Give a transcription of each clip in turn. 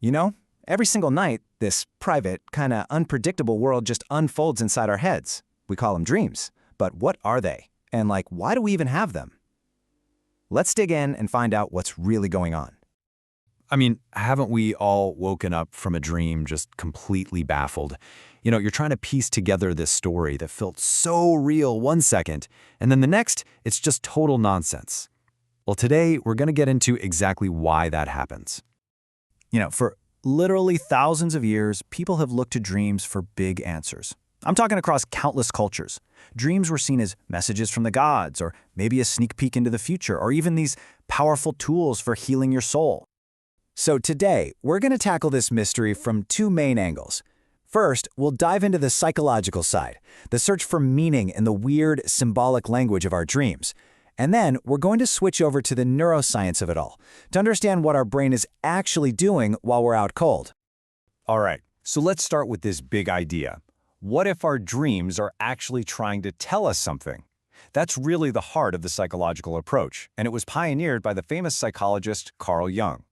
You know, every single night, this private, kinda unpredictable world just unfolds inside our heads. We call them dreams. But what are they? And why do we even have them? Let's dig in and find out what's really going on. I mean, haven't we all woken up from a dream just completely baffled? You're trying to piece together this story that felt so real one second, and then the next, it's just total nonsense. Well, today, we're going to get into exactly why that happens. For literally thousands of years, people have looked to dreams for big answers. I'm talking across countless cultures. Dreams were seen as messages from the gods, or maybe a sneak peek into the future, or even these powerful tools for healing your soul. So today, we're going to tackle this mystery from two main angles. First, we'll dive into the psychological side, the search for meaning in the weird, symbolic language of our dreams. And then we're going to switch over to the neuroscience of it all, to understand what our brain is actually doing while we're out cold. All right, so let's start with this big idea. What if our dreams are actually trying to tell us something? That's really the heart of the psychological approach, and it was pioneered by the famous psychologist Carl Jung.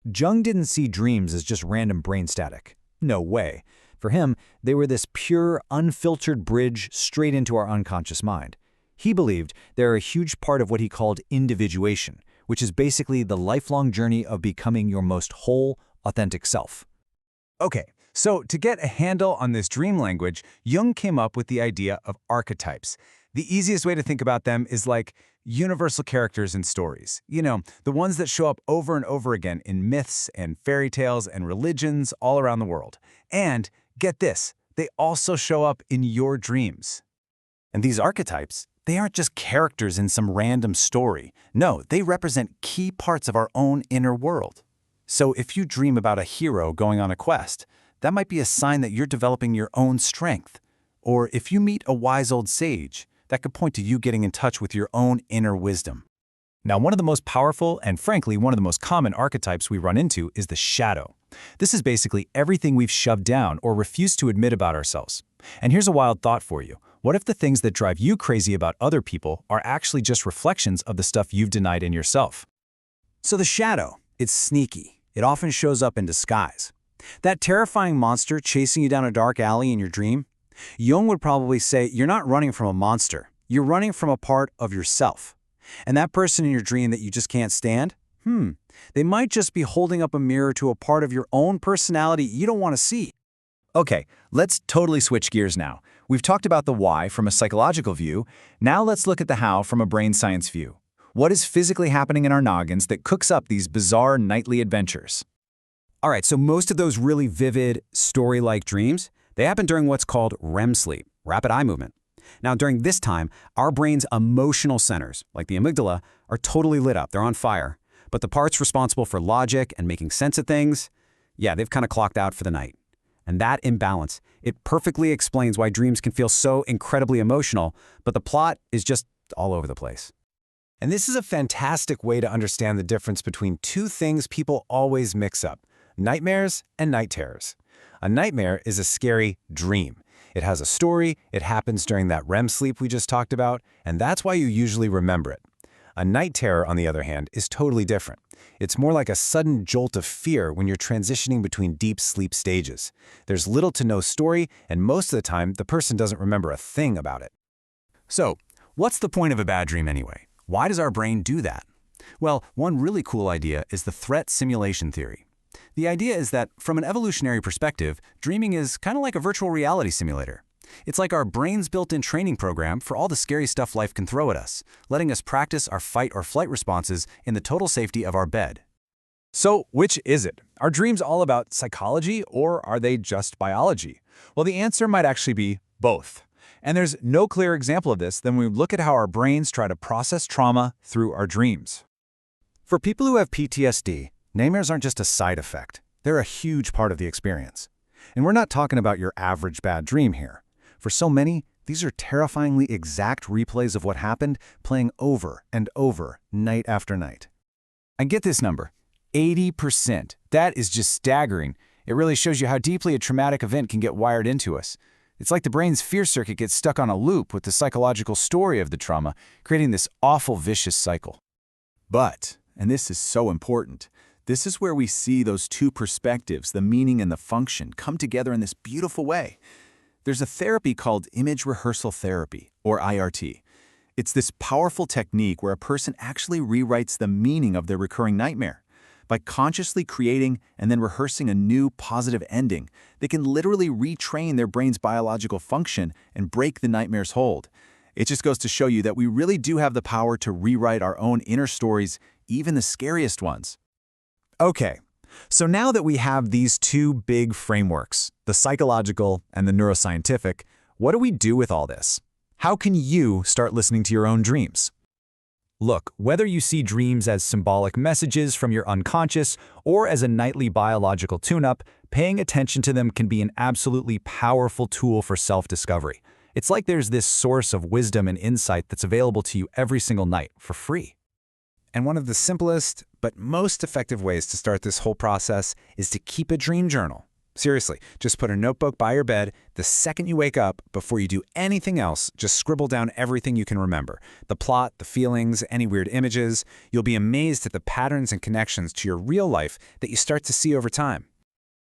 Jung didn't see dreams as just random brain static. No way. For him, they were this pure, unfiltered bridge straight into our unconscious mind. He believed they're a huge part of what he called individuation, which is basically the lifelong journey of becoming your most whole, authentic self. Okay, so to get a handle on this dream language, Jung came up with the idea of archetypes. The easiest way to think about them is like universal characters in stories. The ones that show up over and over again in myths and fairy tales and religions all around the world. And get this, they also show up in your dreams. And these archetypes, they aren't just characters in some random story. No, they represent key parts of our own inner world. So if you dream about a hero going on a quest, that might be a sign that you're developing your own strength. Or if you meet a wise old sage, that could point to you getting in touch with your own inner wisdom. Now, one of the most powerful and frankly one of the most common archetypes we run into is the shadow. This is basically everything we've shoved down or refused to admit about ourselves. And here's a wild thought for you. What if the things that drive you crazy about other people are actually just reflections of the stuff you've denied in yourself? So the shadow, it's sneaky. It often shows up in disguise. That terrifying monster chasing you down a dark alley in your dream? Jung would probably say you're not running from a monster. You're running from a part of yourself. And that person in your dream that you just can't stand? They might just be holding up a mirror to a part of your own personality you don't want to see. Okay, let's totally switch gears now. We've talked about the why from a psychological view. Now let's look at the how from a brain science view. What is physically happening in our noggins that cooks up these bizarre nightly adventures? All right, so most of those really vivid, story-like dreams, they happen during what's called REM sleep, rapid eye movement. Now, during this time, our brain's emotional centers, like the amygdala, are totally lit up. They're on fire. But the parts responsible for logic and making sense of things, they've kind of clocked out for the night. And that imbalance, it perfectly explains why dreams can feel so incredibly emotional, but the plot is just all over the place. And this is a fantastic way to understand the difference between two things people always mix up: nightmares and night terrors. A nightmare is a scary dream. It has a story, it happens during that REM sleep we just talked about, and that's why you usually remember it. A night terror, on the other hand, is totally different. It's more like a sudden jolt of fear when you're transitioning between deep sleep stages. There's little to no story, and most of the time, the person doesn't remember a thing about it. So, what's the point of a bad dream anyway? Why does our brain do that? Well, one really cool idea is the threat simulation theory. The idea is that, from an evolutionary perspective, dreaming is kind of like a virtual reality simulator. It's like our brain's built-in training program for all the scary stuff life can throw at us, letting us practice our fight or flight responses in the total safety of our bed. So, which is it? Are dreams all about psychology, or are they just biology? Well, the answer might actually be both. And there's no clearer example of this than when we look at how our brains try to process trauma through our dreams. For people who have PTSD, nightmares aren't just a side effect. They're a huge part of the experience. And we're not talking about your average bad dream here. For so many, these are terrifyingly exact replays of what happened, playing over and over, night after night. And get this number, 80%. That is just staggering. It really shows you how deeply a traumatic event can get wired into us. It's like the brain's fear circuit gets stuck on a loop with the psychological story of the trauma, creating this awful, vicious cycle. But, and this is so important, This is where we see those two perspectives, the meaning and the function, come together in this beautiful way. There's a therapy called image rehearsal therapy, or IRT. It's this powerful technique where a person actually rewrites the meaning of their recurring nightmare. By consciously creating and then rehearsing a new positive ending, they can literally retrain their brain's biological function and break the nightmare's hold. It just goes to show you that we really do have the power to rewrite our own inner stories, even the scariest ones. Okay, so now that we have these two big frameworks, the psychological and the neuroscientific, what do we do with all this? How can you start listening to your own dreams? Look, whether you see dreams as symbolic messages from your unconscious or as a nightly biological tune-up, paying attention to them can be an absolutely powerful tool for self-discovery. It's like there's this source of wisdom and insight that's available to you every single night for free. And one of the simplest but most effective ways to start this whole process is to keep a dream journal. Seriously, just put a notebook by your bed the second you wake up. Before you do anything else, just scribble down everything you can remember. The plot, the feelings, any weird images. You'll be amazed at the patterns and connections to your real life that you start to see over time.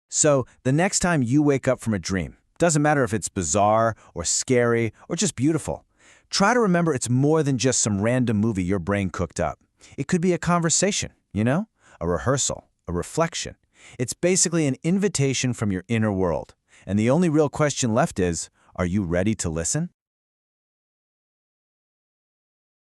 So, the next time you wake up from a dream, doesn't matter if it's bizarre or scary or just beautiful, try to remember it's more than just some random movie your brain cooked up. It could be a conversation, a rehearsal, a reflection. It's basically an invitation from your inner world. And the only real question left is, are you ready to listen?